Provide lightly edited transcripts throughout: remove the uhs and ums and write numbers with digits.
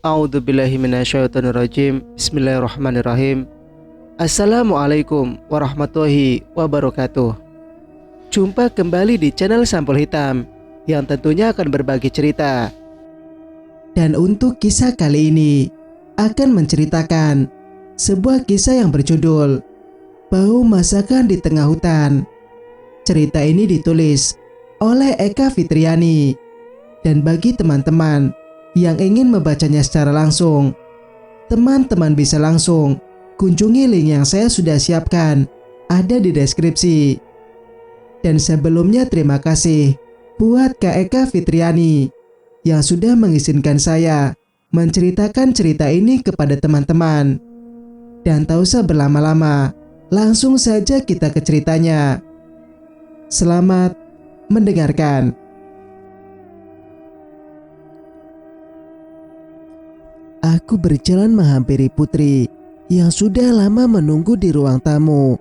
A'udzubillahi minasyaitonirrajim. Bismillahirrahmanirrahim. Assalamualaikum warahmatullahi wabarakatuh. Jumpa kembali di channel Sampul Hitam yang tentunya akan berbagi cerita. Dan untuk kisah kali ini akan menceritakan sebuah kisah yang berjudul Bau Masakan di Tengah Hutan. Cerita ini ditulis oleh Eka Fitriani. Dan bagi teman-teman yang ingin membacanya secara langsung, teman-teman bisa langsung kunjungi link yang saya sudah siapkan, ada di deskripsi. Dan sebelumnya terima kasih buat Kak Eka Fitriani yang sudah mengizinkan saya menceritakan cerita ini kepada teman-teman. Dan tak usah berlama-lama, langsung saja kita ke ceritanya. Selamat mendengarkan. Aku berjalan menghampiri Putri yang sudah lama menunggu di ruang tamu.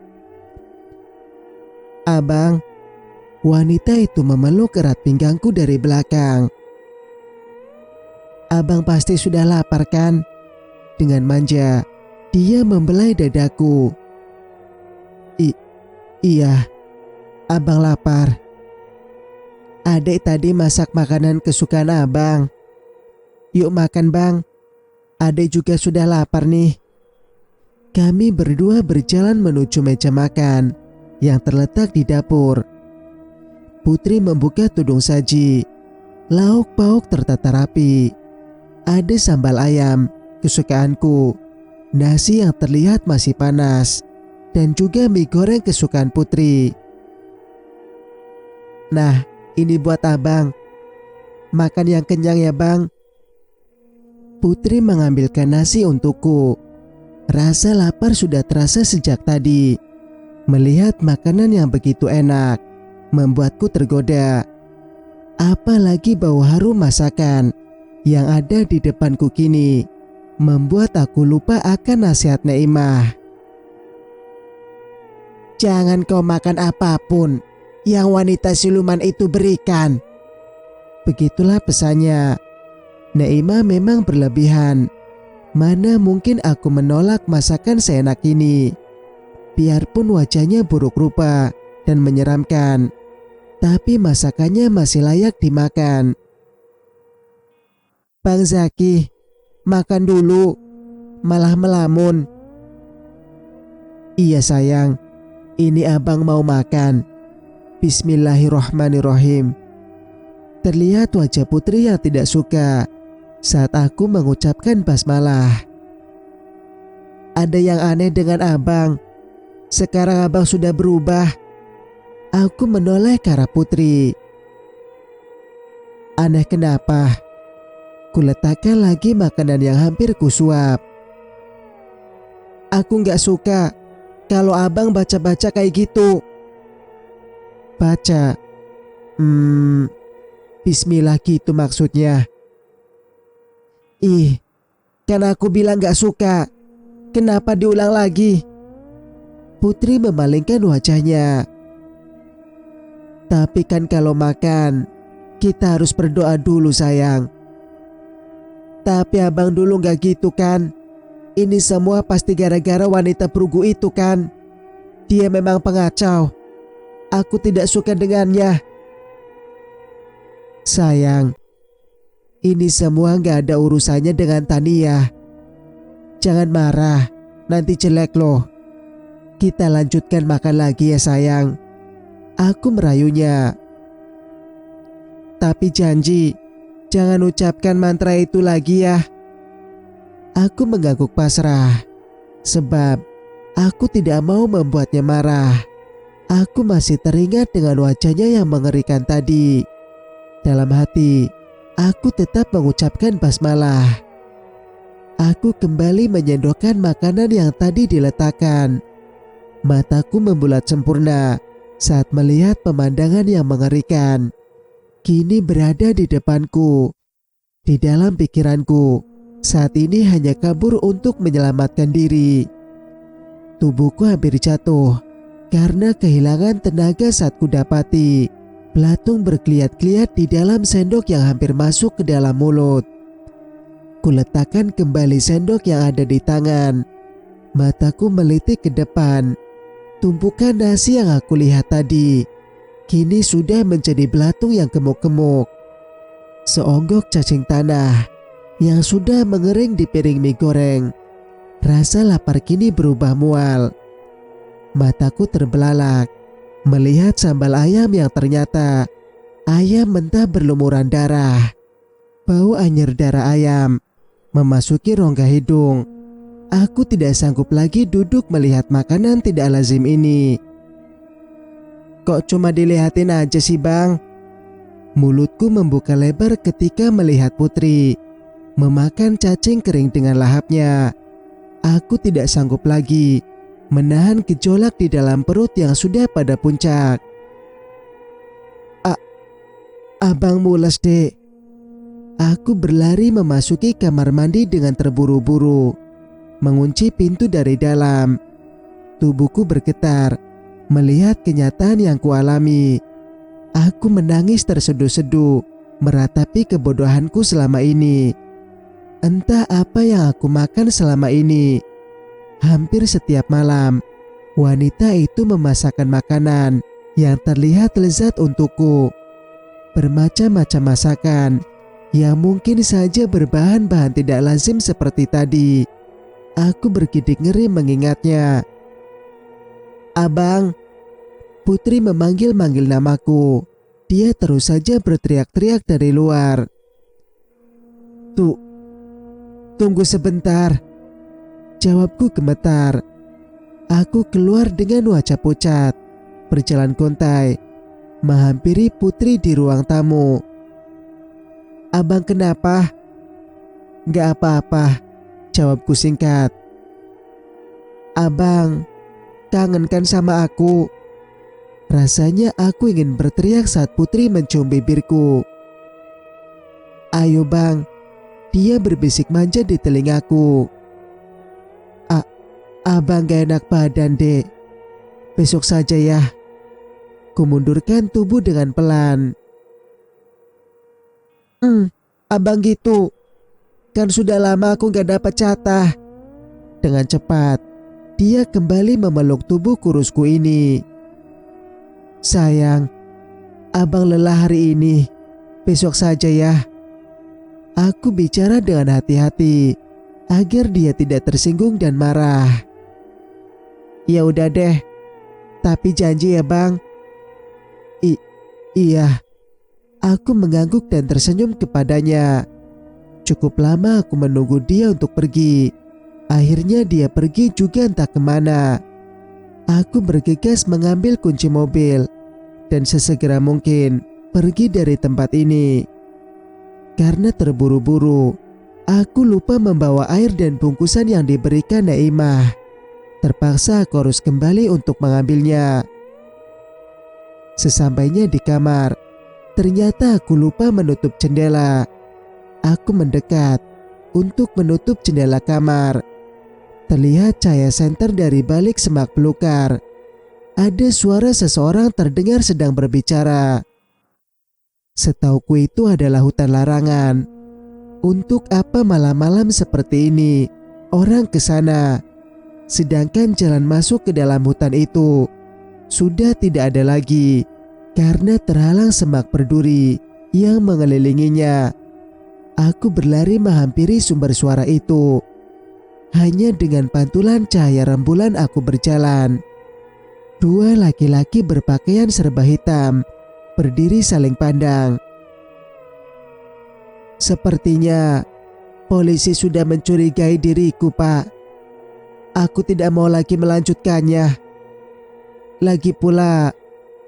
"Abang," wanita itu memeluk erat pinggangku dari belakang. "Abang pasti sudah lapar kan?" Dengan manja, dia membelai dadaku. Iya, abang lapar. Adek tadi masak makanan kesukaan abang. Yuk makan bang. Adek juga sudah lapar nih." Kami berdua berjalan menuju meja makan yang terletak di dapur. Putri membuka tudung saji. Lauk pauk tertata rapi. Ada sambal ayam kesukaanku, nasi yang terlihat masih panas, dan juga mie goreng kesukaan Putri. "Nah, ini buat abang. Makan yang kenyang ya bang." Putri mengambilkan nasi untukku. Rasa lapar sudah terasa sejak tadi. Melihat makanan yang begitu enak membuatku tergoda. Apalagi bau harum masakan yang ada di depanku kini membuat aku lupa akan nasihat Naimah. "Jangan kau makan apapun yang wanita siluman itu berikan." Begitulah pesannya. Naimah memang berlebihan. Mana mungkin aku menolak masakan seenak ini. Biarpun wajahnya buruk rupa dan menyeramkan, tapi masakannya masih layak dimakan. "Bang Zaki, makan dulu, malah melamun." "Iya sayang, ini abang mau makan. Bismillahirrahmanirrahim." Terlihat wajah Putri yang tidak suka saat aku mengucapkan basmalah. "Ada yang aneh dengan abang. Sekarang abang sudah berubah." Aku menoleh ke arah Putri. "Aneh kenapa?" Kuletakkan lagi makanan yang hampir kusuap. "Aku gak suka kalau abang baca-baca kayak gitu." "Baca? Bismillah gitu maksudnya." "Ih, kan aku bilang gak suka. Kenapa diulang lagi?" Putri memalingkan wajahnya. "Tapi kan kalau makan, kita harus berdoa dulu sayang." "Tapi abang dulu gak gitu kan? Ini semua pasti gara-gara wanita perugu itu kan? Dia memang pengacau. Aku tidak suka dengannya." "Sayang, ini semua gak ada urusannya dengan Tania. Jangan marah, nanti jelek loh. Kita lanjutkan makan lagi ya sayang." Aku merayunya. "Tapi janji, jangan ucapkan mantra itu lagi ya." Aku mengangguk pasrah, sebab aku tidak mau membuatnya marah. Aku masih teringat dengan wajahnya yang mengerikan tadi. Dalam hati, aku tetap mengucapkan basmalah. Aku kembali menyendokkan makanan yang tadi diletakkan. Mataku membulat sempurna saat melihat pemandangan yang mengerikan kini berada di depanku. Di dalam pikiranku, saat ini hanya kabur untuk menyelamatkan diri. Tubuhku hampir jatuh karena kehilangan tenaga saat kudapati belatung berkeliat-keliat di dalam sendok yang hampir masuk ke dalam mulut. Kuletakkan kembali sendok yang ada di tangan. Mataku melitik ke depan. Tumpukan nasi yang aku lihat tadi kini sudah menjadi belatung yang gemuk-gemuk. Seonggok cacing tanah yang sudah mengering di piring mie goreng. Rasa lapar kini berubah mual. Mataku terbelalak melihat sambal ayam yang ternyata ayam mentah berlumuran darah. Bau anyir darah ayam memasuki rongga hidung. Aku tidak sanggup lagi duduk melihat makanan tidak lazim ini. Kok cuma dilihatin aja sih bang? Mulutku membuka lebar ketika melihat Putri memakan cacing kering dengan lahapnya. Aku tidak sanggup lagi menahan gejolak di dalam perut yang sudah pada puncak. Abang mules dek. Aku berlari memasuki kamar mandi dengan terburu-buru, mengunci pintu dari dalam. Tubuhku bergetar melihat kenyataan yang kualami. Aku menangis terseduh-seduh meratapi kebodohanku selama ini. Entah apa yang aku makan selama ini. Hampir setiap malam, wanita itu memasakkan makanan yang terlihat lezat untukku. Bermacam-macam masakan yang mungkin saja berbahan-bahan tidak lazim seperti tadi. Aku bergidik ngeri mengingatnya. Abang. Putri memanggil-manggil namaku. Dia terus saja berteriak-teriak dari luar. Tunggu sebentar. Jawabku gemetar. Aku keluar dengan wajah pucat, berjalan kontai, menghampiri Putri di ruang tamu. Abang kenapa? Gak apa-apa, jawabku singkat. Abang, kangen kan sama aku? Rasanya aku ingin berteriak saat Putri mencium bibirku. Ayo bang, dia berbisik manja di telingaku. Abang gak enak badan dek. Besok saja ya. Kumundurkan tubuh dengan pelan. Abang gitu. Kan sudah lama aku gak dapat jatah. Dengan cepat, dia kembali memeluk tubuh kurusku ini. Sayang, abang lelah hari ini. Besok saja ya. Aku bicara dengan hati-hati agar dia tidak tersinggung dan marah. Ya udah deh, tapi janji ya bang. Iya. Aku mengangguk dan tersenyum kepadanya. Cukup lama aku menunggu dia untuk pergi. Akhirnya dia pergi juga entah kemana. Aku bergegas mengambil kunci mobil dan sesegera mungkin pergi dari tempat ini. Karena terburu-buru, aku lupa membawa air dan bungkusan yang diberikan Naimah. Terpaksa aku harus kembali untuk mengambilnya. Sesampainya di kamar, ternyata aku lupa menutup jendela. Aku mendekat untuk menutup jendela kamar. Terlihat cahaya senter dari balik semak belukar. Ada suara seseorang terdengar sedang berbicara. Setauku itu adalah hutan larangan. Untuk apa malam-malam seperti ini orang ke sana? Sedangkan jalan masuk ke dalam hutan itu sudah tidak ada lagi karena terhalang semak berduri yang mengelilinginya. Aku berlari menghampiri sumber suara itu. Hanya dengan pantulan cahaya rembulan aku berjalan. Dua laki-laki berpakaian serba hitam berdiri saling pandang. Sepertinya polisi sudah mencurigai diriku, Pak. Aku tidak mau lagi melanjutkannya. Lagi pula,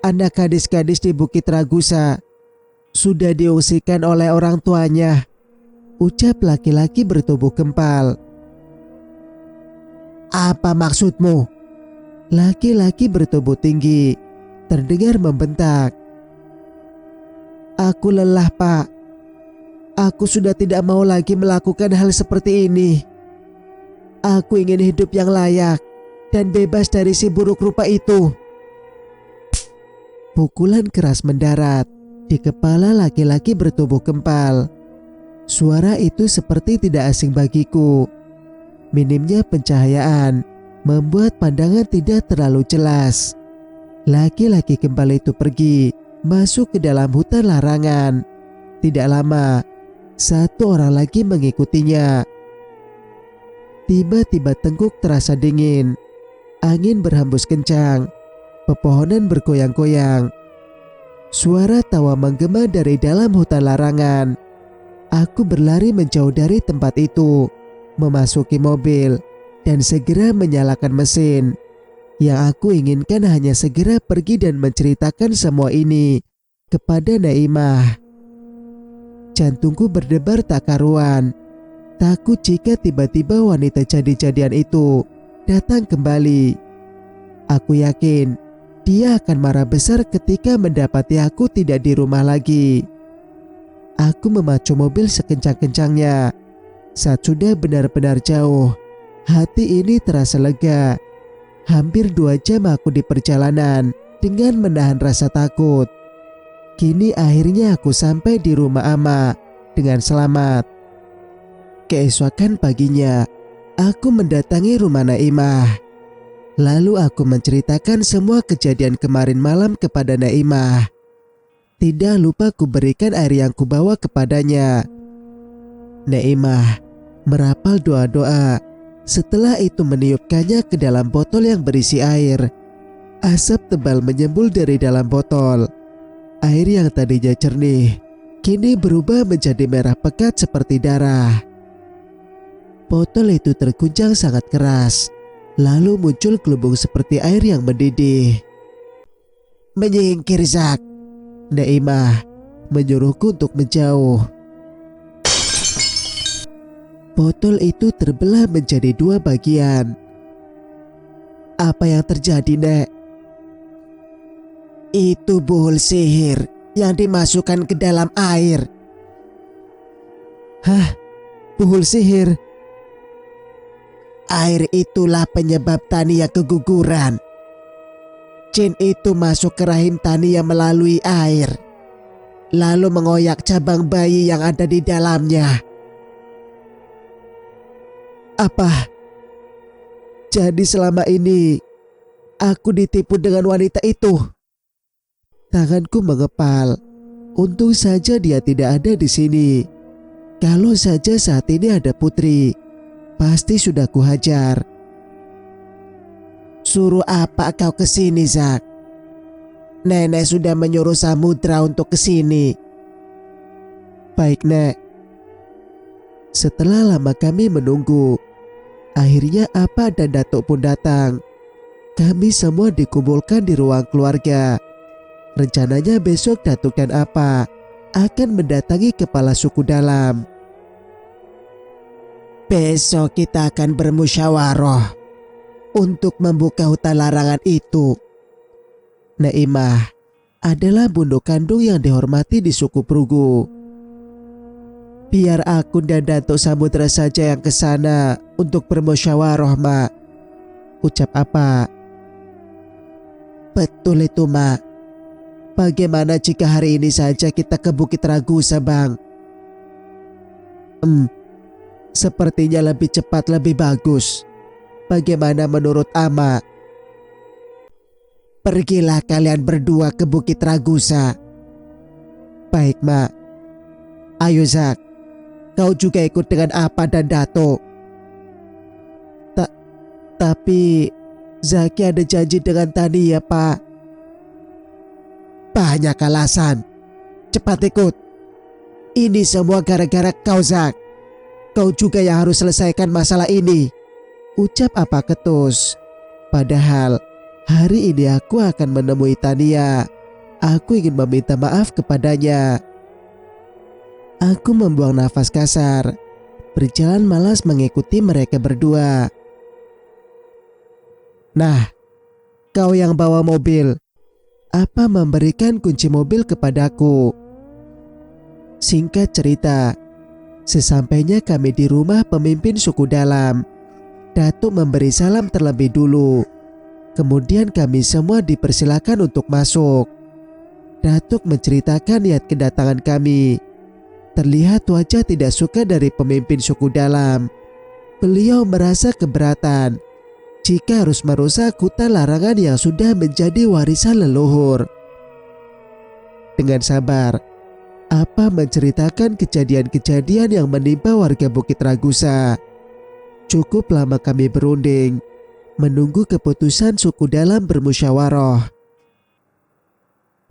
anak gadis-gadis di Bukit Ragusa sudah diungsikan oleh orang tuanya, ucap laki-laki bertubuh gempal. Apa maksudmu? Laki-laki bertubuh tinggi terdengar membentak. Aku lelah, Pak. Aku sudah tidak mau lagi melakukan hal seperti ini. Aku ingin hidup yang layak dan bebas dari si buruk rupa itu. Pukulan keras mendarat di kepala laki-laki bertubuh gempal. Suara itu seperti tidak asing bagiku. Minimnya pencahayaan membuat pandangan tidak terlalu jelas. Laki-laki kembali itu pergi, masuk ke dalam hutan larangan. Tidak lama, satu orang lagi mengikutinya. Tiba-tiba tengkuk terasa dingin. Angin berhembus kencang. Pepohonan bergoyang-goyang. Suara tawa menggema dari dalam hutan larangan. Aku berlari menjauh dari tempat itu, memasuki mobil, dan segera menyalakan mesin. Yang aku inginkan hanya segera pergi dan menceritakan semua ini kepada Naimah. Jantungku berdebar tak karuan. Takut jika tiba-tiba wanita jadi-jadian itu datang kembali. Aku yakin dia akan marah besar ketika mendapati aku tidak di rumah lagi. Aku memacu mobil sekencang-kencangnya. Saat sudah benar-benar jauh, hati ini terasa lega. Hampir 2 jam aku di perjalanan dengan menahan rasa takut. Kini akhirnya aku sampai di rumah Ama dengan selamat. Keesokan paginya, aku mendatangi rumah Naimah. Lalu aku menceritakan semua kejadian kemarin malam kepada Naimah. Tidak lupa kuberikan air yang kubawa kepadanya. Naimah merapal doa-doa. Setelah itu meniupkannya ke dalam botol yang berisi air. Asap tebal menyembul dari dalam botol. Air yang tadinya jernih kini berubah menjadi merah pekat seperti darah. Botol itu terguncang sangat keras. Lalu muncul gelembung seperti air yang mendidih. "Menyingkir, Zak," Naimah menyuruhku untuk menjauh. Botol itu terbelah menjadi 2 bagian. "Apa yang terjadi, Nek?" "Itu buhul sihir yang dimasukkan ke dalam air." "Hah? Buhul sihir?" "Air itulah penyebab Tania keguguran. Jin itu masuk ke rahim Tania melalui air, lalu mengoyak cabang bayi yang ada di dalamnya." "Apa? Jadi selama ini aku ditipu dengan wanita itu?" Tanganku mengepal. Untung saja dia tidak ada di sini. Kalau saja saat ini ada Putri, pasti sudah kuhajar. "Suruh apa kau ke sini, Zak? Nenek sudah menyuruh Samudra untuk ke sini." "Baik, Nek." Setelah lama kami menunggu, akhirnya Apa dan Datuk pun datang. Kami semua dikumpulkan di ruang keluarga. Rencananya besok Datuk dan Apa akan mendatangi kepala suku dalam. "Besok kita akan bermusyawarah untuk membuka hutan larangan itu." Naimah adalah bunduk kandung yang dihormati di suku Prugu. "Biar aku dan Datuk Samudra saja yang ke sana untuk bermusyawarah, Mak," ucap Apa. "Betul itu, Mak. Bagaimana jika hari ini saja kita ke Bukit Ragusa, Bang?" Sepertinya lebih cepat lebih bagus. Bagaimana menurut Ama?" "Pergilah kalian berdua ke Bukit Ragusa." "Baik, Mak." "Ayo, Zak, kau juga ikut dengan Apa dan Dato." Tapi Zaki ada janji dengan Tania, Pak." "Banyak alasan. Cepat ikut. Ini semua gara-gara kau, Zak. Kau juga yang harus selesaikan masalah ini," ucap Apa ketus. Padahal hari ini aku akan menemui Tania. Aku ingin meminta maaf kepadanya. Aku membuang nafas kasar, berjalan malas mengikuti mereka berdua. "Nah, kau yang bawa mobil." Apa memberikan kunci mobil kepadaku. Singkat cerita, sesampainya kami di rumah pemimpin suku dalam, Datuk memberi salam terlebih dulu. Kemudian kami semua dipersilakan untuk masuk. Datuk menceritakan niat kedatangan kami. Terlihat wajah tidak suka dari pemimpin suku dalam. Beliau merasa keberatan jika harus merusak hutan larangan yang sudah menjadi warisan leluhur. Dengan sabar, Apa menceritakan kejadian-kejadian yang menimpa warga Bukit Ragusa. Cukup lama kami berunding, menunggu keputusan suku dalam bermusyawarah.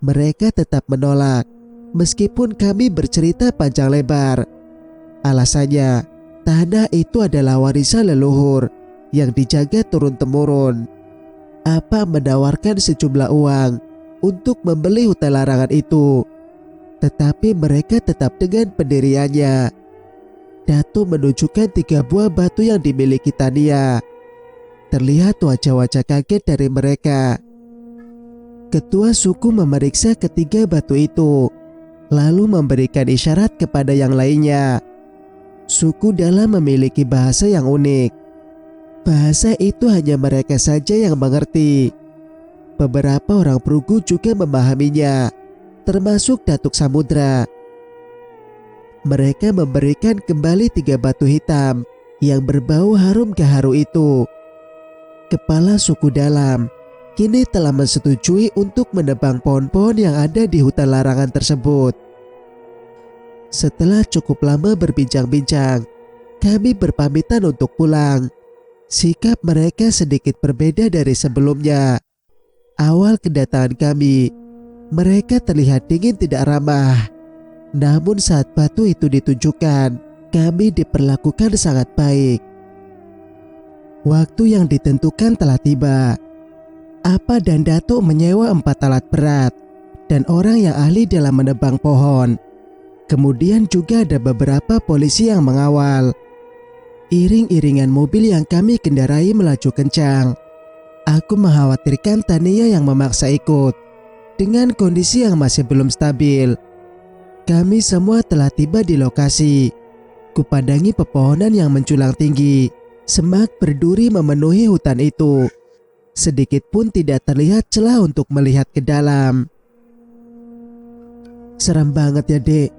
Mereka tetap menolak, meskipun kami bercerita panjang lebar. Alasannya, tanah itu adalah warisan leluhur yang dijaga turun-temurun. Apa menawarkan sejumlah uang untuk membeli hutan larangan itu, tetapi mereka tetap dengan pendiriannya. Dato menunjukkan 3 buah batu yang dimiliki Tania. Terlihat wajah-wajah kaget dari mereka. Ketua suku memeriksa ketiga batu itu, lalu memberikan isyarat kepada yang lainnya. Suku dalam memiliki bahasa yang unik. Bahasa itu hanya mereka saja yang mengerti. Beberapa orang Prugu juga memahaminya, termasuk Datuk Samudra. Mereka memberikan kembali 3 batu hitam yang berbau harum gaharu itu. Kepala suku dalam kini telah menyetujui untuk menebang pohon-pohon yang ada di hutan larangan tersebut. Setelah cukup lama berbincang-bincang, kami berpamitan untuk pulang. Sikap mereka sedikit berbeda dari sebelumnya. Awal kedatangan kami, mereka terlihat dingin tidak ramah. Namun saat batu itu ditunjukkan, kami diperlakukan sangat baik. Waktu yang ditentukan telah tiba. Apa dan Datuk menyewa 4 alat berat dan orang yang ahli dalam menebang pohon. Kemudian juga ada beberapa polisi yang mengawal. Iring-iringan mobil yang kami kendarai melaju kencang. Aku mengkhawatirkan Tania yang memaksa ikut. Dengan kondisi yang masih belum stabil, kami semua telah tiba di lokasi. Kupandangi pepohonan yang menjulang tinggi. Semak berduri memenuhi hutan itu. Sedikit pun tidak terlihat celah untuk melihat ke dalam. Seram banget ya, Dek.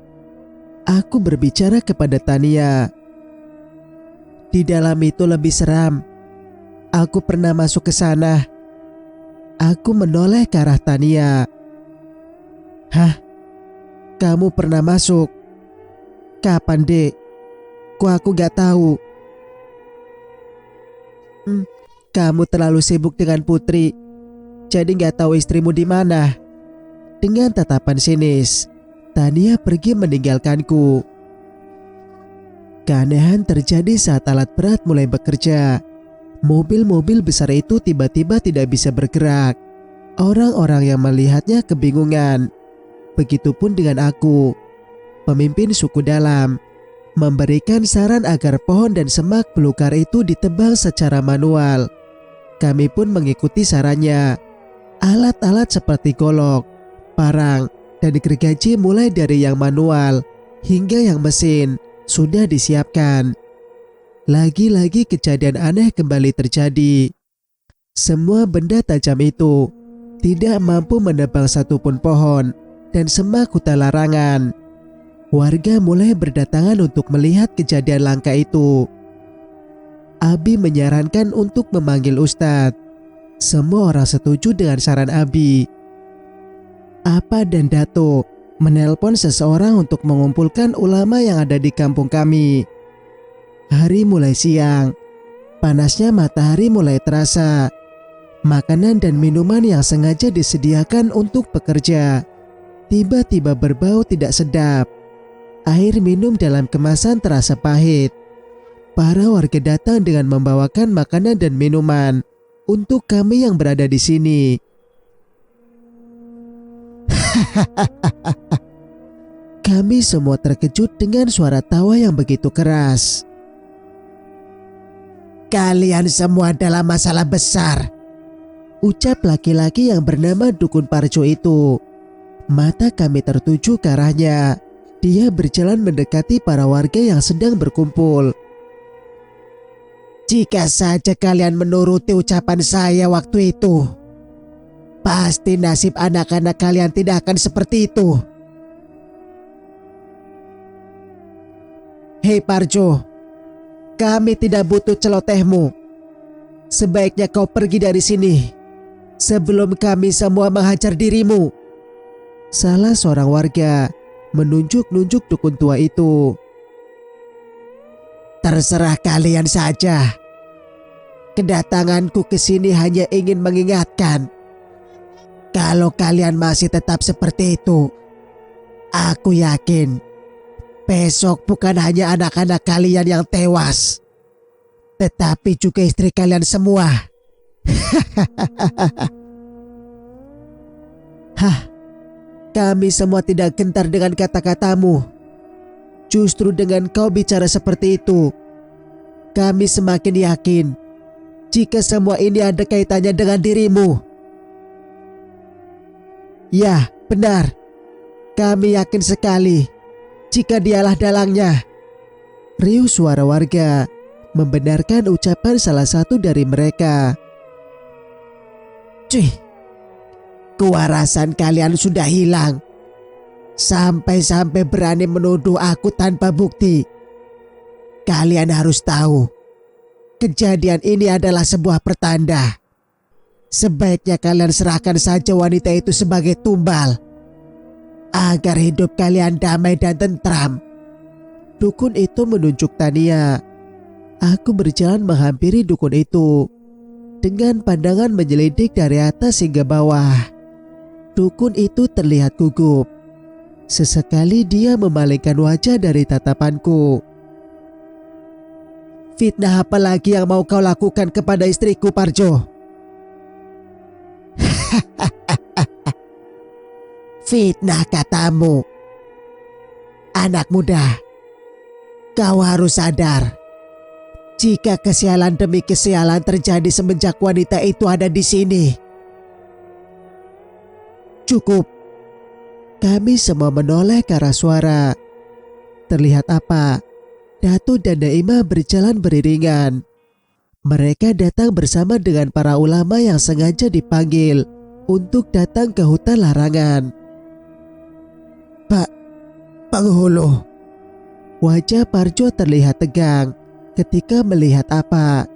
Aku berbicara kepada Tania. Di dalam itu lebih seram. Aku pernah masuk ke sana. Aku menoleh ke arah Tania. Hah? Kamu pernah masuk? Kapan, Dek? Kok aku gak tahu? Kamu terlalu sibuk dengan Putri, jadi gak tahu istrimu di mana. Dengan tatapan sinis, Tania pergi meninggalkanku. Keanehan terjadi saat alat berat mulai bekerja. Mobil-mobil besar itu tiba-tiba tidak bisa bergerak. Orang-orang yang melihatnya kebingungan. Begitupun dengan aku, pemimpin suku dalam, memberikan saran agar pohon dan semak belukar itu ditebang secara manual. Kami pun mengikuti sarannya. Alat-alat seperti golok, parang, dan gergaji mulai dari yang manual hingga yang mesin sudah disiapkan. Lagi-lagi kejadian aneh kembali terjadi. Semua benda tajam itu tidak mampu menebang satupun pohon dan semak hutan larangan. Warga mulai berdatangan untuk melihat kejadian langka itu. Abi menyarankan untuk memanggil Ustadz. Semua orang setuju dengan saran Abi. Apa dan Dato menelpon seseorang untuk mengumpulkan ulama yang ada di kampung kami. Hari mulai siang. Panasnya matahari mulai terasa. Makanan dan minuman yang sengaja disediakan untuk pekerja tiba-tiba berbau tidak sedap. Air minum dalam kemasan terasa pahit. Para warga datang dengan membawakan makanan dan minuman untuk kami yang berada di sini. Kami semua terkejut dengan suara tawa yang begitu keras. Kalian semua dalam masalah besar, ucap laki-laki yang bernama Dukun Parjo itu. Mata kami tertuju ke arahnya. Dia berjalan mendekati para warga yang sedang berkumpul. Jika saja kalian menuruti ucapan saya waktu itu, pasti nasib anak-anak kalian tidak akan seperti itu. Hei Parjo, kami tidak butuh celotehmu. Sebaiknya kau pergi dari sini sebelum kami semua menghajar dirimu. Salah seorang warga menunjuk-nunjuk dukun tua itu. Terserah kalian saja. Kedatanganku ke sini hanya ingin mengingatkan. Kalau kalian masih tetap seperti itu, aku yakin besok bukan hanya anak-anak kalian yang tewas, tetapi juga istri kalian semua. Hah, kami semua tidak gentar dengan kata-katamu. Justru dengan kau bicara seperti itu, kami semakin yakin jika semua ini ada kaitannya dengan dirimu. Ya, benar. Kami yakin sekali jika dialah dalangnya. Riuh suara warga membenarkan ucapan salah satu dari mereka. Cuy, kewarasan kalian sudah hilang. Sampai-sampai berani menuduh aku tanpa bukti. Kalian harus tahu, kejadian ini adalah sebuah pertanda. Sebaiknya kalian serahkan saja wanita itu sebagai tumbal, agar hidup kalian damai dan tentram. Dukun itu menunjuk Tania. Aku berjalan menghampiri dukun itu dengan pandangan menyelidik dari atas hingga bawah. Dukun itu terlihat gugup. Sesekali dia memalingkan wajah dari tatapanku. Fitnah apa lagi yang mau kau lakukan kepada istriku, Parjo? Fitnah katamu. Anak muda, kau harus sadar, jika kesialan demi kesialan terjadi semenjak wanita itu ada di sini. Cukup. Kami semua menoleh ke arah suara. Terlihat apa? Datuk dan Naimah berjalan beriringan. Mereka datang bersama dengan para ulama yang sengaja dipanggil untuk datang ke hutan larangan. Pak Penghulu. Wajah Parjo terlihat tegang ketika melihat apa.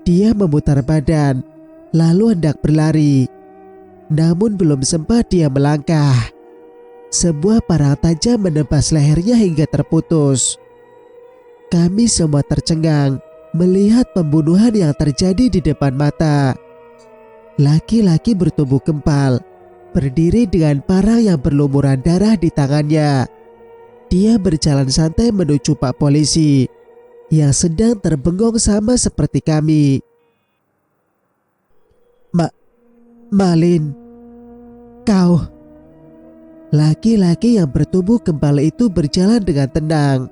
Dia memutar badan lalu hendak berlari. Namun belum sempat dia melangkah, sebuah parang tajam menebas lehernya hingga terputus. Kami semua tercengang melihat pembunuhan yang terjadi di depan mata. Laki-laki bertubuh gempal, berdiri dengan parang yang berlumuran darah di tangannya. Dia berjalan santai menuju Pak Polisi yang sedang terbengong sama seperti kami. Malin, kau. Laki-laki yang bertubuh gempal itu berjalan dengan tenang.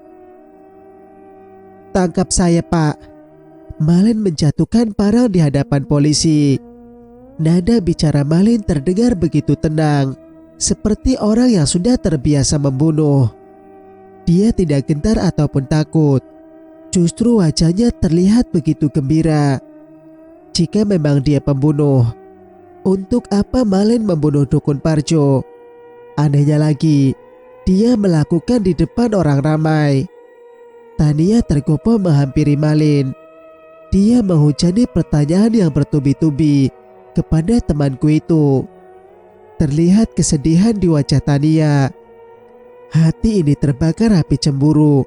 Tangkap saya, Pak. Malin menjatuhkan parang di hadapan polisi. Nada bicara Malin terdengar begitu tenang, seperti orang yang sudah terbiasa membunuh. Dia tidak gentar ataupun takut. Justru wajahnya terlihat begitu gembira. Jika memang dia pembunuh, untuk apa Malin membunuh dukun Parjo? Anehnya lagi, dia melakukan di depan orang ramai. Tania tergopoh menghampiri Malin. Dia menghujani pertanyaan yang bertubi-tubi kepada temanku itu. Terlihat kesedihan di wajah Tania. Hati ini terbakar api cemburu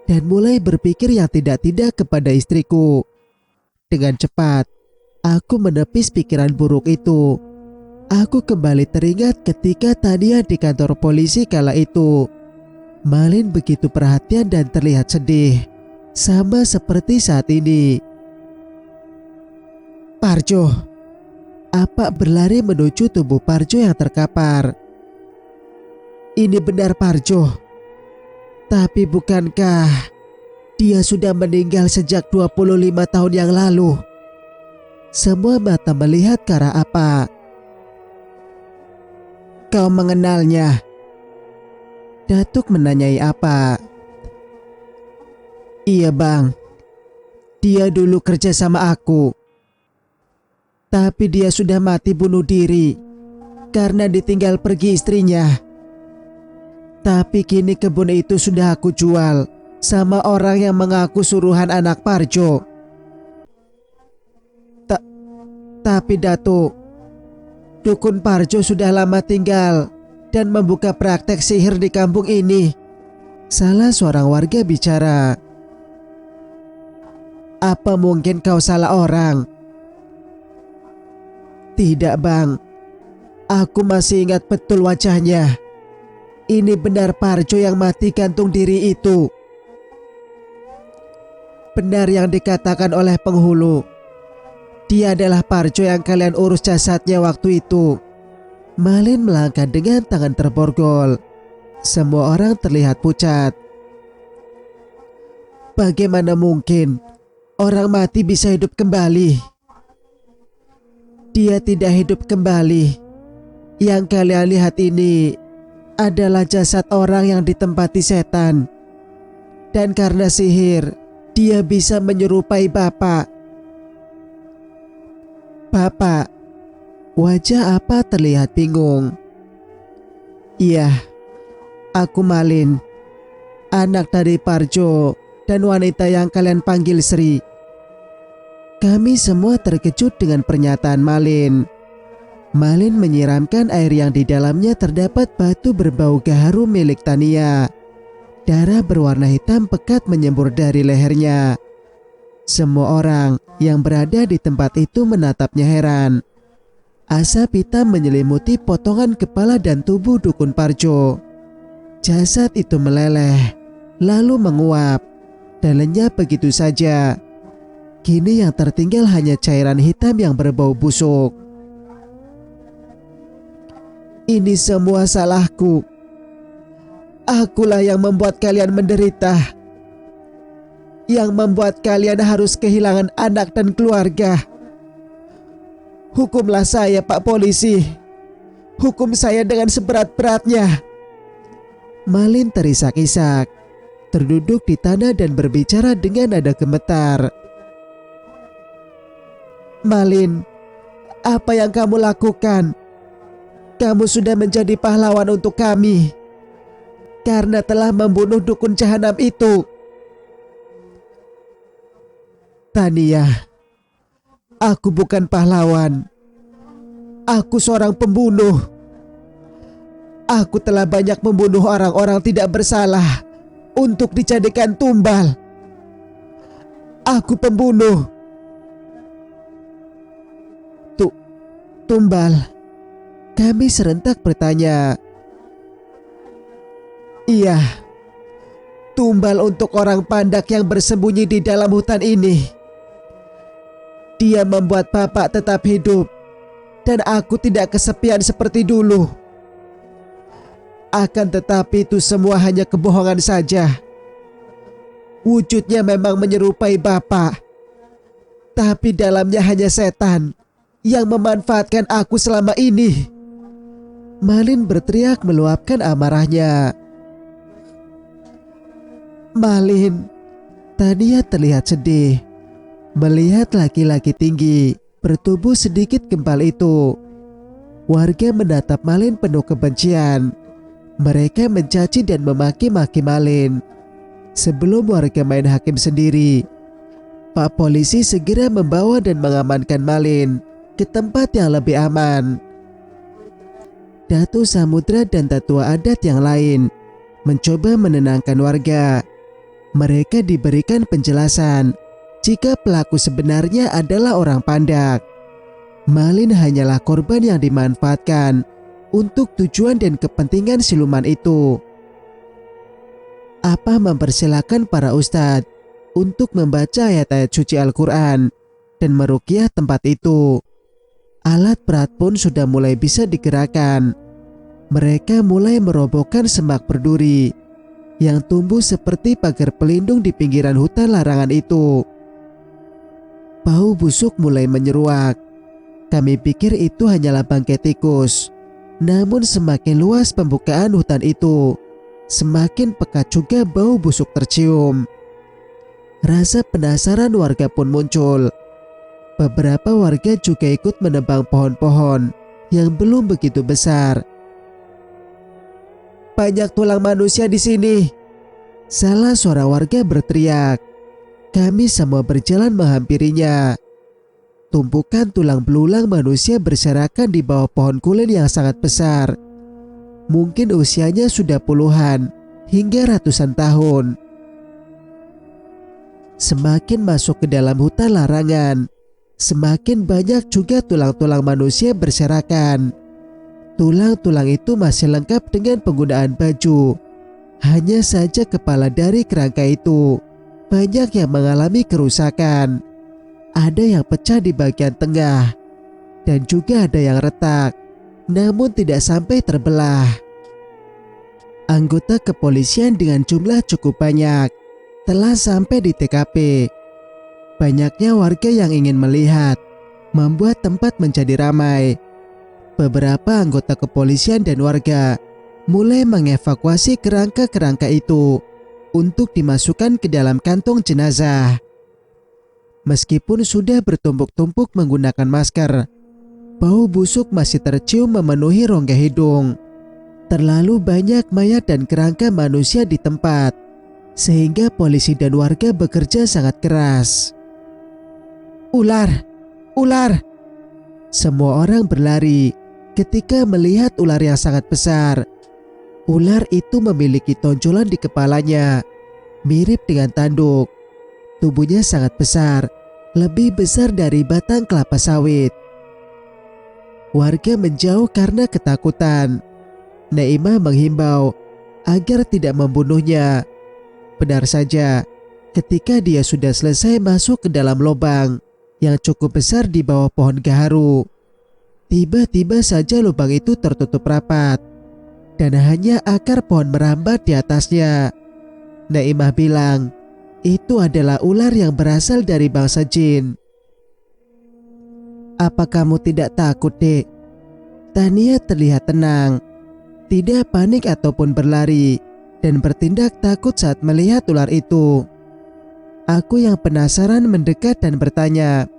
dan mulai berpikir yang tidak-tidak kepada istriku. Dengan cepat, aku menepis pikiran buruk itu. Aku kembali teringat ketika Tania di kantor polisi kala itu. Malin begitu perhatian dan terlihat sedih, sama seperti saat ini. Parjo. Apa berlari menuju tubuh Parjo yang terkapar. Ini benar Parjo. Tapi bukankah dia sudah meninggal sejak 25 tahun yang lalu? Semua mata melihat ke arah apa. Kau mengenalnya? Datuk menanyai apa. Iya bang, dia dulu kerja sama aku. Tapi dia sudah mati bunuh diri karena ditinggal pergi istrinya. Tapi kini kebun itu sudah aku jual sama orang yang mengaku suruhan anak Parjo. Tapi Datuk, Dukun Parjo sudah lama tinggal dan membuka praktek sihir di kampung ini. Salah seorang warga bicara. Apa mungkin kau salah orang? Tidak bang, aku masih ingat betul wajahnya. Ini benar Parjo yang mati gantung diri itu. Benar yang dikatakan oleh penghulu. Dia adalah Parjo yang kalian urus jasadnya waktu itu. Malin melangkah dengan tangan terborgol. Semua orang terlihat pucat. Bagaimana mungkin orang mati bisa hidup kembali? Dia tidak hidup kembali. Yang kalian lihat ini adalah jasad orang yang ditempati setan. Dan karena sihir, dia bisa menyerupai Bapak. Bapak, wajah apa terlihat bingung. Iya, aku Malin, anak dari Parjo dan wanita yang kalian panggil Sri. Kami semua terkejut dengan pernyataan Malin. Malin menyiramkan air yang di dalamnya terdapat batu berbau gaharu milik Tania. Darah berwarna hitam pekat menyembur dari lehernya. Semua orang yang berada di tempat itu menatapnya heran. Asap hitam menyelimuti potongan kepala dan tubuh Dukun Parjo. Jasad itu meleleh, lalu menguap, dan lenyap begitu saja. Kini yang tertinggal hanya cairan hitam yang berbau busuk. Ini semua salahku. Akulah yang membuat kalian menderita. Yang membuat kalian harus kehilangan anak dan keluarga. Hukumlah saya, Pak Polisi. Hukum saya dengan seberat-beratnya. Malin terisak-isak, terduduk di tanah dan berbicara dengan nada gemetar. Malin, apa yang kamu lakukan? Kamu sudah menjadi pahlawan untuk kami karena telah membunuh dukun jahanam itu. Tania, aku bukan pahlawan. Aku seorang pembunuh. Aku telah banyak membunuh orang-orang tidak bersalah untuk dijadikan tumbal. Aku pembunuh. Tumbal? Kami serentak bertanya. Iya, tumbal untuk orang Pandak yang bersembunyi di dalam hutan ini. Dia membuat Bapak tetap hidup dan aku tidak kesepian seperti dulu. Akan tetapi itu semua hanya kebohongan saja. Wujudnya memang menyerupai Bapak, tapi dalamnya hanya setan yang memanfaatkan aku selama ini. Malin berteriak meluapkan amarahnya. Malin, Tania terlihat sedih melihat laki-laki tinggi bertubuh sedikit gempal itu. Warga menatap Malin penuh kebencian. Mereka mencaci dan memaki-maki Malin. Sebelum warga main hakim sendiri, Pak Polisi segera membawa dan mengamankan Malin ke tempat yang lebih aman. Datuk Samudra dan tetua adat yang lain mencoba menenangkan warga. Mereka diberikan penjelasan jika pelaku sebenarnya adalah orang Pandak. Malin hanyalah korban yang dimanfaatkan untuk tujuan dan kepentingan siluman itu. Apa mempersilahkan para ustadz untuk membaca ayat-ayat suci Al-Quran dan meruqyah tempat itu. Alat berat pun sudah mulai bisa digerakkan. Mereka mulai merobohkan semak berduri yang tumbuh seperti pagar pelindung di pinggiran hutan larangan itu. Bau busuk mulai menyeruak. Kami pikir itu hanyalah bangkai tikus. Namun semakin luas pembukaan hutan itu, semakin pekat juga bau busuk tercium. Rasa penasaran warga pun muncul. Beberapa warga juga ikut menebang pohon-pohon yang belum begitu besar. Banyak tulang manusia di sini. Salah seorang warga berteriak. Kami semua berjalan menghampirinya. Tumpukan tulang belulang manusia berserakan di bawah pohon kulen yang sangat besar. Mungkin usianya sudah puluhan hingga ratusan tahun. Semakin masuk ke dalam hutan larangan, semakin banyak juga tulang-tulang manusia berserakan. Tulang-tulang itu masih lengkap dengan penggunaan baju. Hanya saja kepala dari kerangka itu banyak yang mengalami kerusakan. Ada yang pecah di bagian tengah dan juga ada yang retak, namun tidak sampai terbelah. Anggota kepolisian dengan jumlah cukup banyak telah sampai di TKP. Banyaknya warga yang ingin melihat membuat tempat menjadi ramai. Beberapa anggota kepolisian dan warga mulai mengevakuasi kerangka-kerangka itu untuk dimasukkan ke dalam kantong jenazah. Meskipun sudah bertumpuk-tumpuk menggunakan masker, bau busuk masih tercium memenuhi rongga hidung. Terlalu banyak mayat dan kerangka manusia di tempat, sehingga polisi dan warga bekerja sangat keras. Ular! Ular! Semua orang berlari ketika melihat ular yang sangat besar. Ular itu memiliki tonjolan di kepalanya, mirip dengan tanduk. Tubuhnya sangat besar, lebih besar dari batang kelapa sawit. Warga menjauh karena ketakutan. Naimah menghimbau agar tidak membunuhnya. Benar saja, ketika dia sudah selesai masuk ke dalam lubang yang cukup besar di bawah pohon gaharu, tiba-tiba saja lubang itu tertutup rapat dan hanya akar pohon merambat di atasnya. Naimah bilang, itu adalah ular yang berasal dari bangsa jin. Apa kamu tidak takut, Dek? Tania terlihat tenang, tidak panik ataupun berlari, dan bertindak takut saat melihat ular itu. Aku yang penasaran mendekat dan bertanya.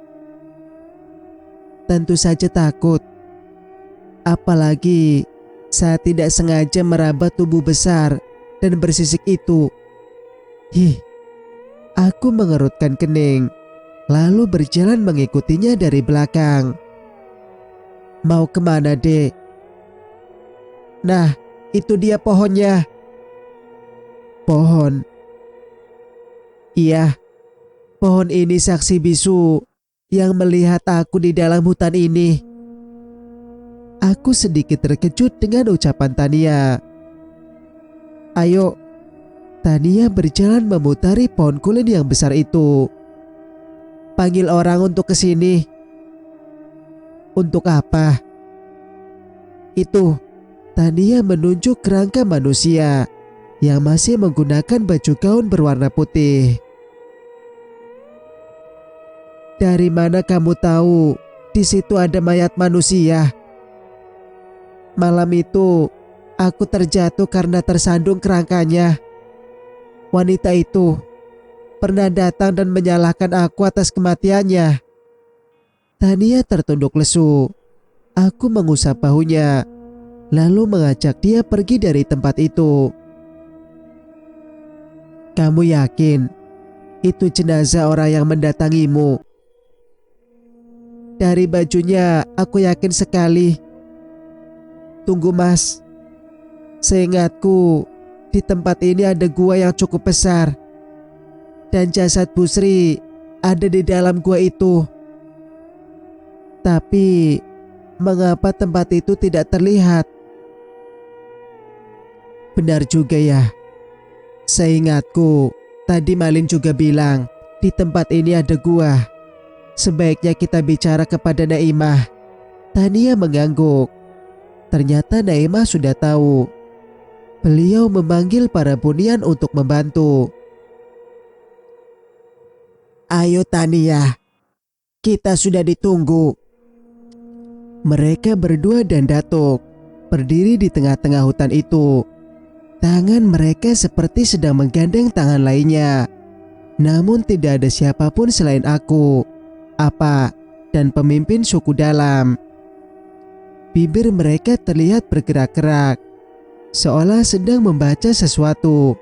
Tentu saja takut. Apalagi saat tidak sengaja meraba tubuh besar dan bersisik itu. Aku mengerutkan kening, lalu berjalan mengikutinya dari belakang. Mau kemana, Dek? Nah, itu dia pohonnya. Pohon? Iya, pohon ini saksi bisu yang melihat aku di dalam hutan ini. Aku sedikit terkejut dengan ucapan Tania. Ayo. Tania berjalan memutari pohon kulen yang besar itu. Panggil orang untuk kesini. Untuk apa? Itu. Tania menunjuk kerangka manusia yang masih menggunakan baju gaun berwarna putih. Dari mana kamu tahu di situ ada mayat manusia? Malam itu aku terjatuh karena tersandung kerangkanya. Wanita itu pernah datang dan menyalahkan aku atas kematiannya. Tania tertunduk lesu. Aku mengusap bahunya, lalu mengajak dia pergi dari tempat itu. Kamu yakin itu jenazah orang yang mendatangimu? Dari bajunya aku yakin sekali. Tunggu, Mas. Seingatku di tempat ini ada gua yang cukup besar, dan jasad Busri ada di dalam gua itu. Tapi mengapa tempat itu tidak terlihat? Benar juga ya. Seingatku tadi Malin juga bilang di tempat ini ada gua. Sebaiknya kita bicara kepada Naimah. Tania mengangguk. Ternyata Naimah sudah tahu. Beliau memanggil para bunian untuk membantu. Ayo Tania, kita sudah ditunggu. Mereka berdua dan Datuk berdiri di tengah-tengah hutan itu. Tangan mereka seperti sedang menggandeng tangan lainnya. Namun tidak ada siapapun selain aku, Apa, dan pemimpin suku dalam. Bibir mereka terlihat bergerak-gerak, seolah sedang membaca sesuatu.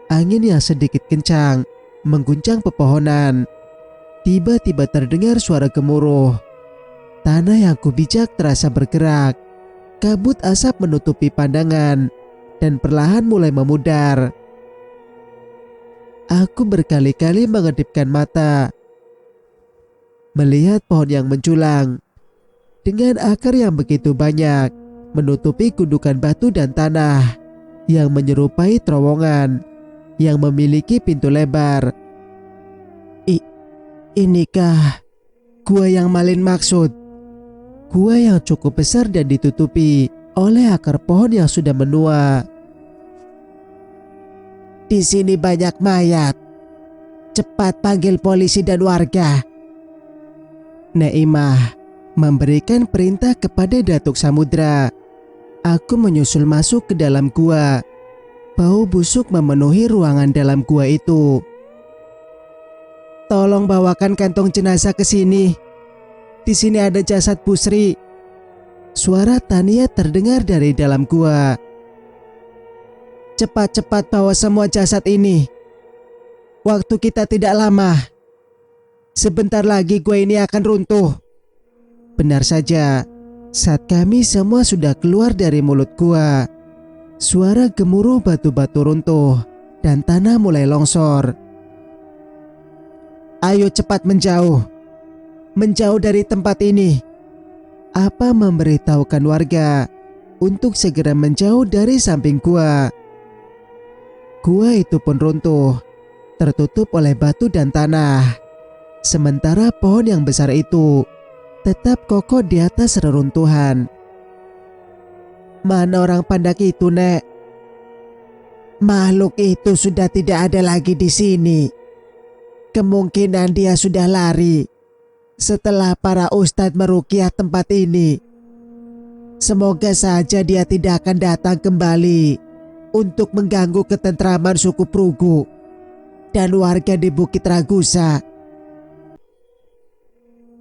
Angin yang sedikit kencang mengguncang pepohonan. Tiba-tiba terdengar suara gemuruh. Tanah yang kubijak terasa bergerak. Kabut asap menutupi pandangan dan perlahan mulai memudar. Aku berkali-kali mengedipkan mata, melihat pohon yang menjulang dengan akar yang begitu banyak menutupi gundukan batu dan tanah yang menyerupai terowongan yang memiliki pintu lebar. Inikah gua yang Malin maksud? Gua yang cukup besar dan ditutupi oleh akar pohon yang sudah menua. Di sini banyak mayat. Cepat panggil polisi dan warga. Naimah memberikan perintah kepada Datuk Samudra. Aku menyusul masuk ke dalam gua. Bau busuk memenuhi ruangan dalam gua itu. Tolong bawakan kantong jenazah ke sini. Di sini ada jasad Busri. Suara Tania terdengar dari dalam gua. Cepat-cepat bawa semua jasad ini. Waktu kita tidak lama. Sebentar lagi gua ini akan runtuh. Benar saja, saat kami semua sudah keluar dari mulut gua, suara gemuruh batu-batu runtuh dan tanah mulai longsor. Ayo cepat menjauh. Menjauh dari tempat ini. Apa memberitahukan warga untuk segera menjauh dari samping gua. Gua itu pun runtuh, tertutup oleh batu dan tanah. Sementara pohon yang besar itu tetap kokoh di atas reruntuhan. Mana orang pandak itu, Nek? Makhluk itu sudah tidak ada lagi di sini. Kemungkinan dia sudah lari setelah para ustadz meruqyah tempat ini. Semoga saja dia tidak akan datang kembali untuk mengganggu ketentraman suku Prugu dan warga di Bukit Ragusa.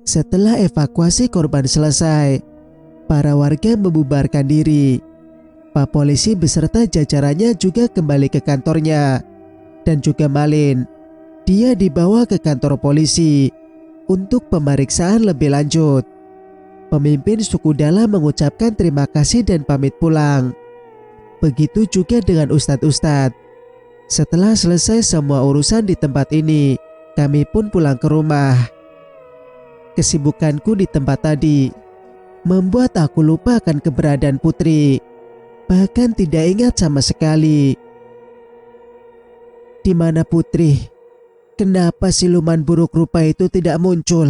Setelah evakuasi korban selesai, para warga membubarkan diri. Pak polisi beserta jajarannya juga kembali ke kantornya. Dan juga Malin, dia dibawa ke kantor polisi untuk pemeriksaan lebih lanjut. Pemimpin suku Dala mengucapkan terima kasih dan pamit pulang. Begitu juga dengan ustadz-ustadz. Setelah selesai semua urusan di tempat ini, kami pun pulang ke rumah. Kesibukanku di tempat tadi membuat aku lupa akan keberadaan Putri. Bahkan tidak ingat sama sekali. Di mana Putri? Kenapa siluman buruk rupa itu tidak muncul?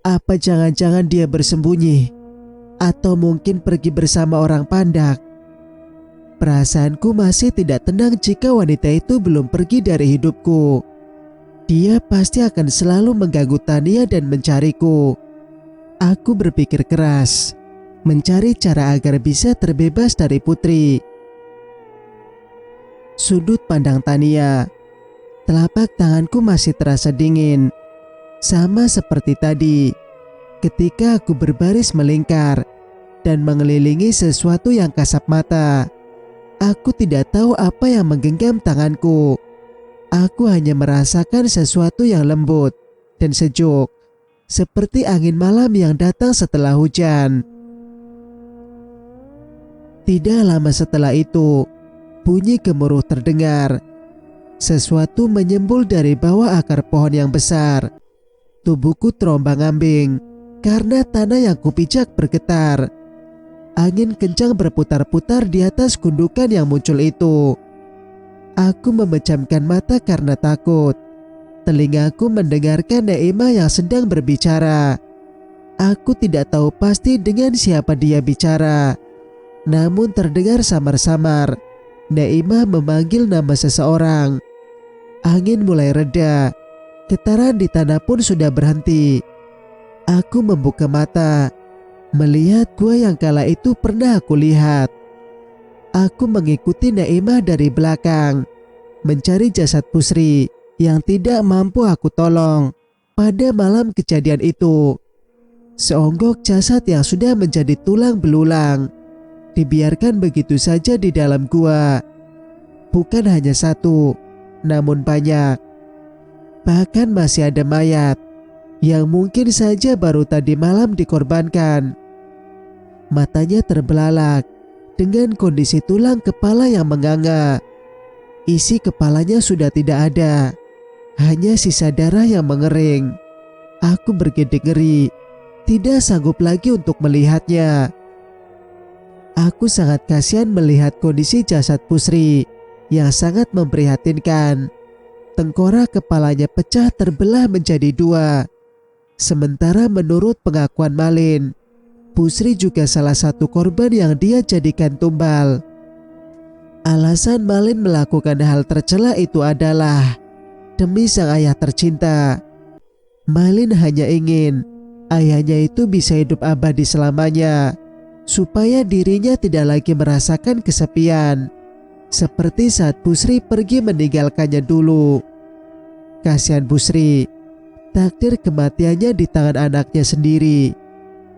Apa jangan-jangan dia bersembunyi? Atau mungkin pergi bersama orang pandak? Perasaanku masih tidak tenang jika wanita itu belum pergi dari hidupku. Dia pasti akan selalu mengganggu Tania dan mencariku. Aku berpikir keras, mencari cara agar bisa terbebas dari Putri. Sudut pandang Tania. Telapak tanganku masih terasa dingin, sama seperti tadi ketika aku berbaris melingkar dan mengelilingi sesuatu yang kasat mata. Aku tidak tahu apa yang menggenggam tanganku. Aku hanya merasakan sesuatu yang lembut dan sejuk, seperti angin malam yang datang setelah hujan. Tidak lama setelah itu, bunyi gemuruh terdengar. Sesuatu menyembul dari bawah akar pohon yang besar. Tubuhku terombang-ambing karena tanah yang kupijak bergetar. Angin kencang berputar-putar di atas gundukan yang muncul itu. Aku memejamkan mata karena takut. Telingaku mendengarkan Naimah yang sedang berbicara. Aku tidak tahu pasti dengan siapa dia bicara. Namun terdengar samar-samar Naimah memanggil nama seseorang. Angin mulai reda. Getaran di tanah pun sudah berhenti. Aku membuka mata, melihat gua yang kala itu pernah aku lihat. Aku mengikuti Naimah dari belakang, mencari jasad Busri yang tidak mampu aku tolong pada malam kejadian itu. Seonggok jasad yang sudah menjadi tulang belulang dibiarkan begitu saja di dalam gua. Bukan hanya satu, namun banyak. Bahkan masih ada mayat yang mungkin saja baru tadi malam dikorbankan. Matanya terbelalak dengan kondisi tulang kepala yang menganga. Isi kepalanya sudah tidak ada, hanya sisa darah yang mengering. Aku bergidik ngeri, tidak sanggup lagi untuk melihatnya. Aku sangat kasihan melihat kondisi jasad Pusri yang sangat memprihatinkan. Tengkorak kepalanya pecah terbelah menjadi dua. Sementara menurut pengakuan Malin, Pusri juga salah satu korban yang dia jadikan tumbal. Alasan Malin melakukan hal tercela itu adalah demi sang ayah tercinta. Malin hanya ingin ayahnya itu bisa hidup abadi selamanya, supaya dirinya tidak lagi merasakan kesepian, seperti saat Pusri pergi meninggalkannya dulu. Kasihan Pusri, takdir kematiannya di tangan anaknya sendiri.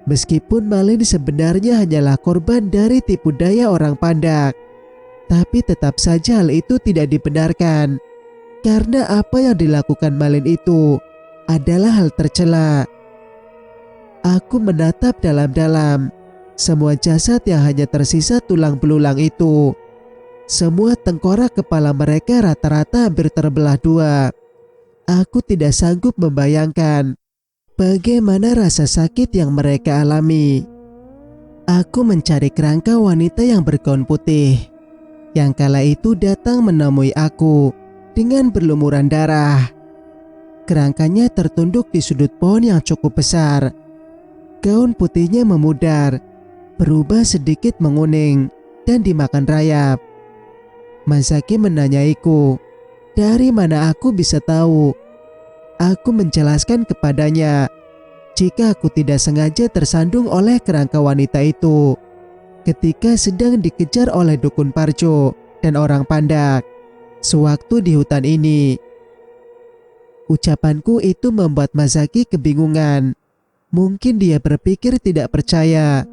Meskipun Malin sebenarnya hanyalah korban dari tipu daya orang Pandak, tapi tetap saja hal itu tidak dibenarkan, karena apa yang dilakukan Malin itu adalah hal tercela. Aku menatap dalam-dalam semua jasad yang hanya tersisa tulang belulang itu. Semua tengkorak kepala mereka rata-rata hampir terbelah dua. Aku tidak sanggup membayangkan bagaimana rasa sakit yang mereka alami. Aku mencari kerangka wanita yang bergaun putih, yang kala itu datang menemui aku dengan berlumuran darah. Kerangkanya tertunduk di sudut pohon yang cukup besar. Gaun putihnya memudar, berubah sedikit menguning, dan dimakan rayap. Masaki menanyaiku, dari mana aku bisa tahu? Aku menjelaskan kepadanya jika aku tidak sengaja tersandung oleh kerangka wanita itu ketika sedang dikejar oleh dukun Parjo dan orang Pandak sewaktu di hutan ini. Ucapanku itu membuat Masaki kebingungan. Mungkin dia berpikir tidak percaya,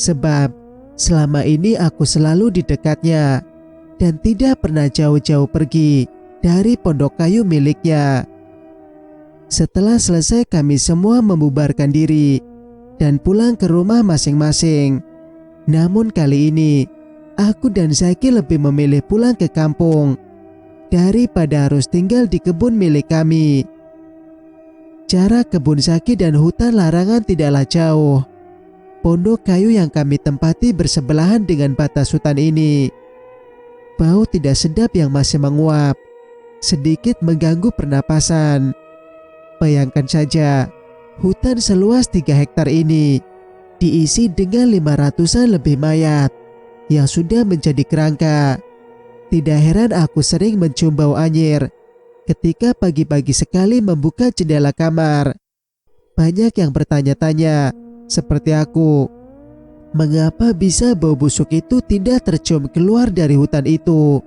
sebab selama ini aku selalu di dekatnya dan tidak pernah jauh-jauh pergi dari pondok kayu miliknya. Setelah selesai kami semua membubarkan diri dan pulang ke rumah masing-masing. Namun kali ini aku dan Zaki lebih memilih pulang ke kampung daripada harus tinggal di kebun milik kami. Jarak kebun Zaki dan hutan larangan tidaklah jauh. Pondok kayu yang kami tempati bersebelahan dengan batas hutan ini. Bau tidak sedap yang masih menguap sedikit mengganggu pernapasan. Bayangkan saja, hutan seluas 3 hektar ini diisi dengan 500-an lebih mayat yang sudah menjadi kerangka. Tidak heran aku sering mencium bau anyir ketika pagi-pagi sekali membuka jendela kamar. Banyak yang bertanya-tanya, seperti aku, mengapa bisa bau busuk itu tidak tercium keluar dari hutan itu?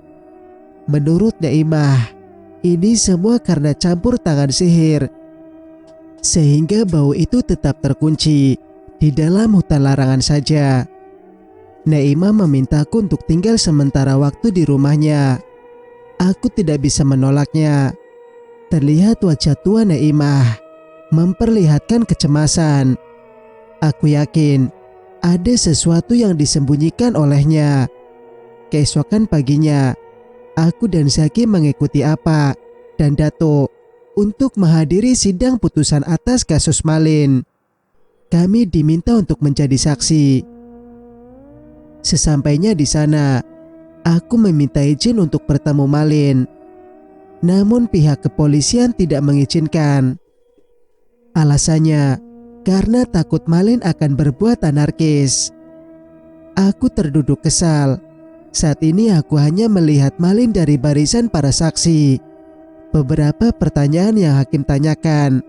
Menurut Naimah, ini semua karena campur tangan sihir, sehingga bau itu tetap terkunci di dalam hutan larangan saja. Naimah memintaku untuk tinggal sementara waktu di rumahnya. Aku tidak bisa menolaknya. Terlihat wajah tua Naimah memperlihatkan kecemasan. Aku yakin ada sesuatu yang disembunyikan olehnya. Keesokan paginya, aku dan Zaki mengikuti Apa dan Dato untuk menghadiri sidang putusan atas kasus Malin. Kami diminta untuk menjadi saksi. Sesampainya di sana, aku meminta izin untuk bertemu Malin. Namun pihak kepolisian tidak mengizinkan. Alasannya, karena takut Malin akan berbuat anarkis. Aku terduduk kesal. Saat ini aku hanya melihat Malin dari barisan para saksi. Beberapa pertanyaan yang hakim tanyakan,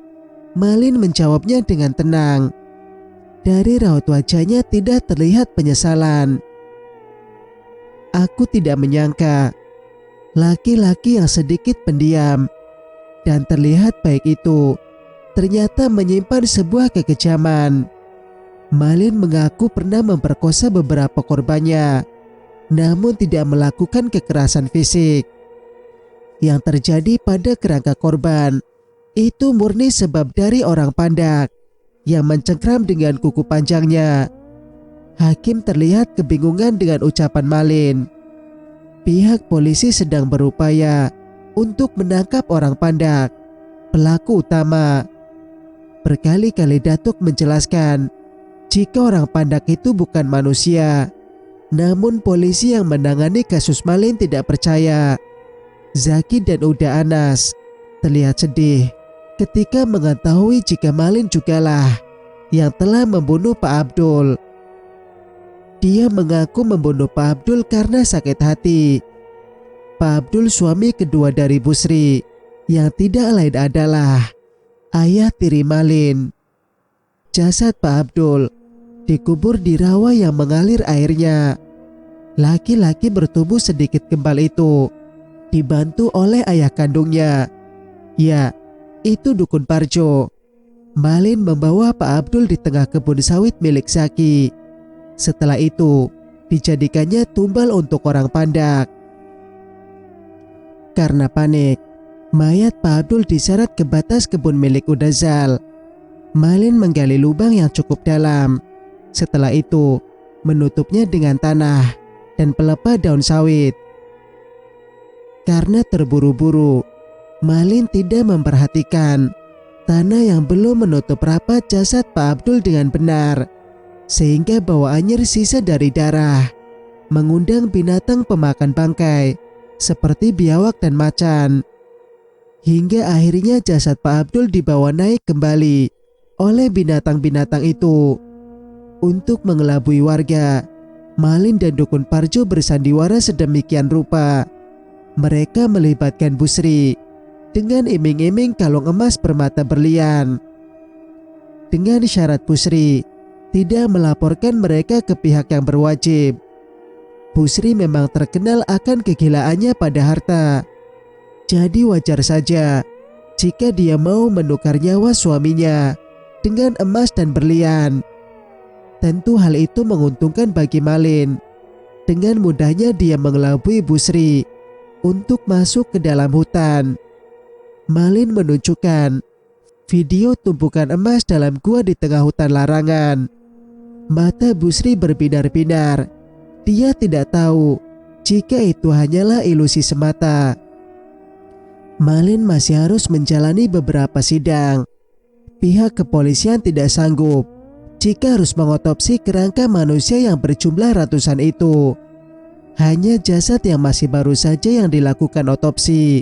Malin menjawabnya dengan tenang. Dari raut wajahnya tidak terlihat penyesalan. Aku tidak menyangka laki-laki yang sedikit pendiam dan terlihat baik itu ternyata menyimpan sebuah kekejaman. Malin mengaku pernah memperkosa beberapa korbannya. namun tidak melakukan kekerasan fisik. Yang terjadi pada kerangka korban itu murni sebab dari orang Pandak yang mencengkram dengan kuku panjangnya. Hakim terlihat kebingungan dengan ucapan Malin. Pihak polisi sedang berupaya untuk menangkap orang Pandak, pelaku utama. Berkali-kali Datuk menjelaskan jika orang Pandak itu bukan manusia, namun polisi yang menangani kasus Malin tidak percaya. Zaki dan Uda Anas terlihat sedih ketika mengetahui jika Malin jugalah yang telah membunuh Pak Abdul. Dia mengaku membunuh Pak Abdul karena sakit hati. Pak Abdul suami kedua dari Busri, yang tidak lain adalah ayah tiri Malin. Jasad Pak Abdul dikubur di rawa yang mengalir airnya. Laki-laki bertubuh sedikit gembal itu dibantu oleh ayah kandungnya. Ya, itu Dukun Parjo. Malin membawa Pak Abdul di tengah kebun sawit milik Zaki. Setelah itu, dijadikannya tumbal untuk orang Pandak. Karena panik, mayat Pak Abdul diseret ke batas kebun milik Udazal. Malin menggali lubang yang cukup dalam. Setelah itu, menutupnya dengan tanah dan pelepah daun sawit. Karena terburu-buru, Malin tidak memperhatikan tanah yang belum menutup rapat jasad Pak Abdul dengan benar, sehingga bawaannya sisa dari darah, mengundang binatang pemakan bangkai seperti biawak dan macan. Hingga akhirnya jasad Pak Abdul dibawa naik kembali oleh binatang-binatang itu. Untuk mengelabui warga, Malin dan Dukun Parjo bersandiwara sedemikian rupa. Mereka melibatkan Busri dengan iming-iming kalung emas bermata berlian. Dengan syarat Busri tidak melaporkan mereka ke pihak yang berwajib. Busri memang terkenal akan kegilaannya pada harta. Jadi wajar saja jika dia mau menukar nyawa suaminya dengan emas dan berlian. Tentu hal itu menguntungkan bagi Malin. Dengan mudahnya dia mengelabui Busri untuk masuk ke dalam hutan. Malin menunjukkan video tumpukan emas dalam gua di tengah hutan larangan. Mata Busri berbinar-binar. Dia tidak tahu jika itu hanyalah ilusi semata. Malin masih harus menjalani beberapa sidang. Pihak kepolisian tidak sanggup jika harus mengotopsi kerangka manusia yang berjumlah ratusan itu. Hanya jasad yang masih baru saja yang dilakukan otopsi.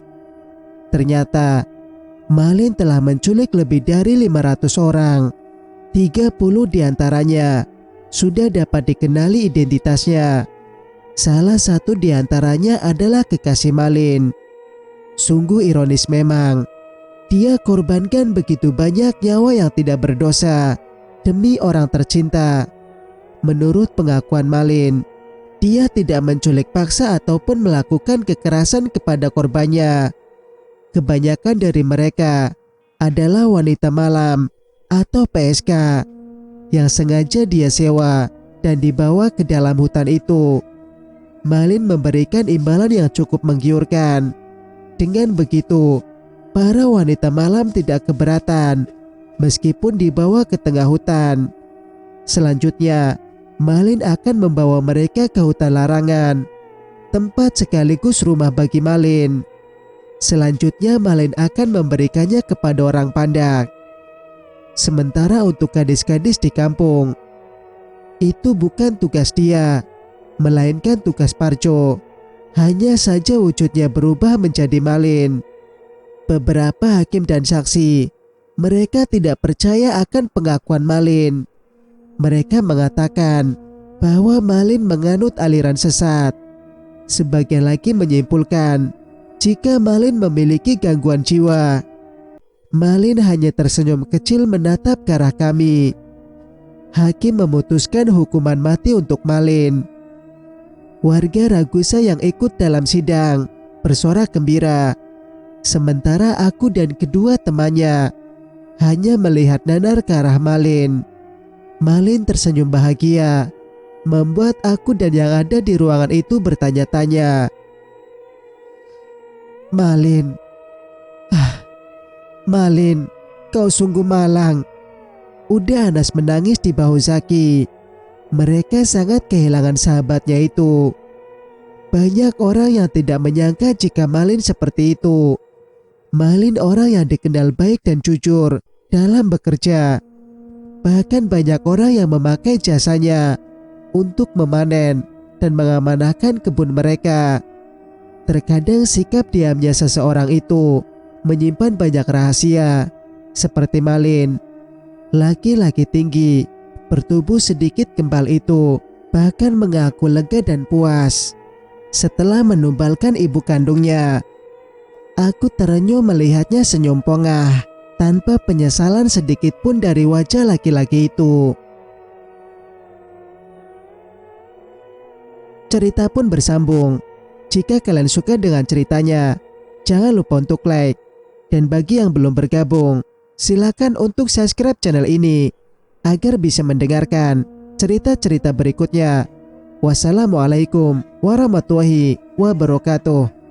Ternyata Malin telah menculik lebih dari 500 orang. 30 diantaranya sudah dapat dikenali identitasnya. Salah satu diantaranya adalah kekasih Malin. Sungguh ironis memang, dia korbankan begitu banyak nyawa yang tidak berdosa demi orang tercinta. Menurut pengakuan Malin, dia tidak menculik paksa ataupun melakukan kekerasan kepada korbannya. Kebanyakan dari mereka adalah wanita malam atau PSK yang sengaja dia sewa dan dibawa ke dalam hutan itu. Malin memberikan imbalan yang cukup menggiurkan. Dengan begitu, para wanita malam tidak keberatan meskipun dibawa ke tengah hutan. Selanjutnya, Malin akan membawa mereka ke hutan larangan, tempat sekaligus rumah bagi Malin. Selanjutnya Malin akan memberikannya kepada orang Pandak. Sementara untuk gadis-gadis di kampung, itu bukan tugas dia, melainkan tugas Parjo. Hanya saja wujudnya berubah menjadi Malin. Beberapa hakim dan saksi, mereka tidak percaya akan pengakuan Malin. Mereka mengatakan bahwa Malin menganut aliran sesat. Sebagian lagi menyimpulkan jika Malin memiliki gangguan jiwa. Malin hanya tersenyum kecil menatap ke arah kami. Hakim memutuskan hukuman mati untuk Malin. Warga Ragusa yang ikut dalam sidang bersorak gembira. Sementara aku dan kedua temannya hanya melihat nanar ke arah Malin. Malin tersenyum bahagia. membuat aku dan yang ada di ruangan itu bertanya-tanya. Malin, Malin, kau sungguh malang. Udah Anas menangis di bahu Zaki. Mereka sangat kehilangan sahabatnya itu. Banyak orang yang tidak menyangka jika Malin seperti itu. Malin orang yang dikenal baik dan jujur dalam bekerja. Bahkan banyak orang yang memakai jasanya untuk memanen dan mengamanahkan kebun mereka. Terkadang sikap diamnya seseorang itu menyimpan banyak rahasia. Seperti Malin, laki-laki tinggi, bertubuh sedikit kempal itu bahkan mengaku lega dan puas setelah menumbalkan ibu kandungnya. Aku terenyuh melihatnya senyum pongah tanpa penyesalan sedikit pun dari wajah laki-laki itu. Cerita pun bersambung. Jika kalian suka dengan ceritanya, jangan lupa untuk like. Dan bagi yang belum bergabung, silakan untuk subscribe channel ini agar bisa mendengarkan cerita-cerita berikutnya. Wassalamualaikum warahmatullahi wabarakatuh.